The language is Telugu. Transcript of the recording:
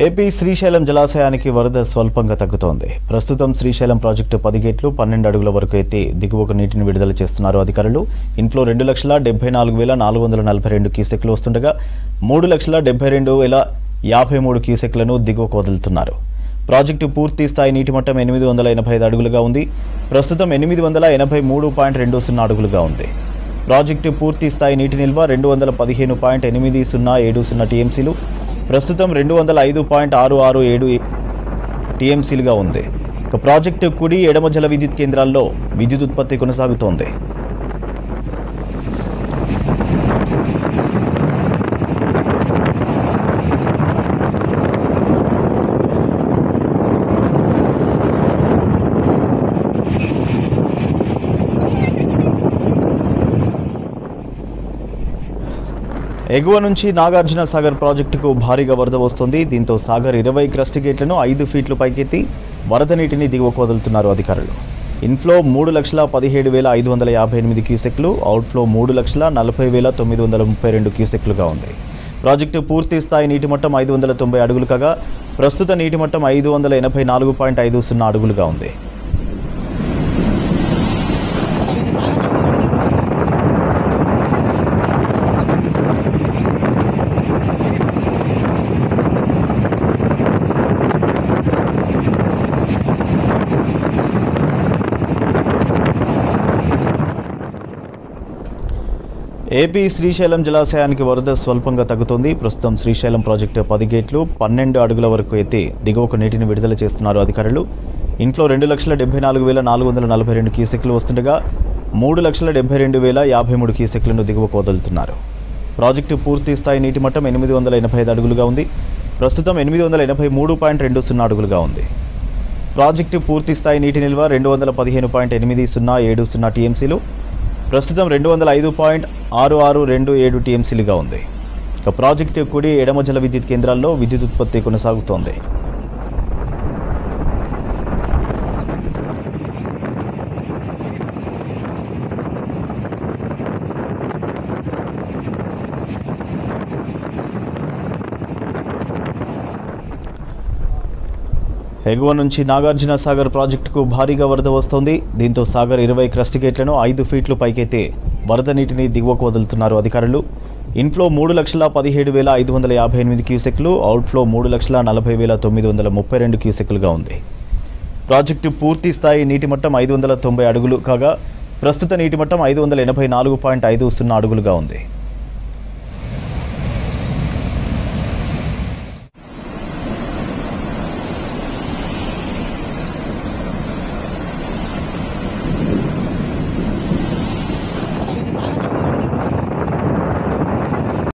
ఏపీ శ్రీశైలం జలాశయానికి వరద స్వల్పంగా తగ్గుతోంది. ప్రస్తుతం శ్రీశైలం ప్రాజెక్టు 10 గేట్లు 12 అడుగుల వరకు ఎత్తి దిగువకు నీటిని విడుదల చేస్తున్నారు అధికారులు. ఇన్ఫ్లో 2,74,442 క్యూసెక్లు వస్తుండగా 3,72,053 క్యూసెక్లను దిగువకు వదులుతున్నారు. ప్రాజెక్టు పూర్తి స్థాయి నీటి మట్టం 885 అడుగులుగా ఉంది. ప్రస్తుతం 883.20 అడుగులుగా ఉంది. ప్రాజెక్టు పూర్తి స్థాయి నీటి నిల్వ 215.8070 టీఎంసీలు, ప్రస్తుతం 205.667 టీఎంసీలుగా ఉంది. ప్రాజెక్టు కుడి ఎడమ జల విద్యుత్ కేంద్రాల్లో విద్యుత్ ఉత్పత్తి కొనసాగుతోంది. ఎగువ నుంచి నాగార్జున సాగర్ ప్రాజెక్టుకు భారీగా వరద వస్తోంది. దీంతో సాగర్ 20 క్రస్ట్ గేట్లను 5 ఫీట్లు పైకెత్తి వరద నీటిని దిగువకు వదులుతున్నారు అధికారులు. ఇన్ఫ్లో 3,17,558 క్యూసెక్లు, అవుట్ఫ్లో 3,40,932 క్యూసెక్లుగా ఉంది. ప్రాజెక్టు పూర్తి స్థాయి నీటి మట్టం 590 అడుగులు కాగా ప్రస్తుత నీటి మట్టం 584.50 అడుగులుగా ఉంది. ఏపీ శ్రీశైలం జలాశయానికి వరద స్వల్పంగా తగ్గుతోంది. ప్రస్తుతం శ్రీశైలం ప్రాజెక్టు 10 గేట్లు 12 అడుగుల వరకు ఎత్తి దిగువకు నీటిని విడుదల చేస్తున్నారు అధికారులు. ఇన్ఫ్లో 2,74,442 క్యూసెక్లు వస్తుండగా 3,72,053 క్యూసెక్లను దిగువకు వదులుతున్నారు. ప్రాజెక్టు పూర్తి స్థాయి నీటి మట్టం 885 అడుగులుగా ఉంది. ప్రస్తుతం 883.20 అడుగులుగా ఉంది. ప్రాజెక్టు పూర్తి స్థాయి నీటి నిల్వ 215.8070 టీఎంసీలు, ప్రస్తుతం 205.6627 టీఎంసీలుగా ఉంది. ప్రాజెక్టు కుడి ఎడమ జల విద్యుత్ కేంద్రాల్లో విద్యుత్ ఉత్పత్తి కొనసాగుతోంది. ఎగువ నుంచి నాగార్జున సాగర్ ప్రాజెక్టుకు భారీగా వరద వస్తోంది. దీంతో సాగర్ 20 క్రస్ట్ గేట్లను 5 ఫీట్లు పైకెత్తి వరద నీటిని దిగువకు వదులుతున్నారు అధికారులు. ఇన్ఫ్లో 3,17,558 క్యూసెక్లు, అవుట్ఫ్లో 3,40,932 క్యూసెక్లుగా ఉంది. ప్రాజెక్టు పూర్తి స్థాయి నీటి మట్టం 590 అడుగులు కాగా ప్రస్తుత నీటి మట్టం 584.50 అడుగులుగా ఉంది.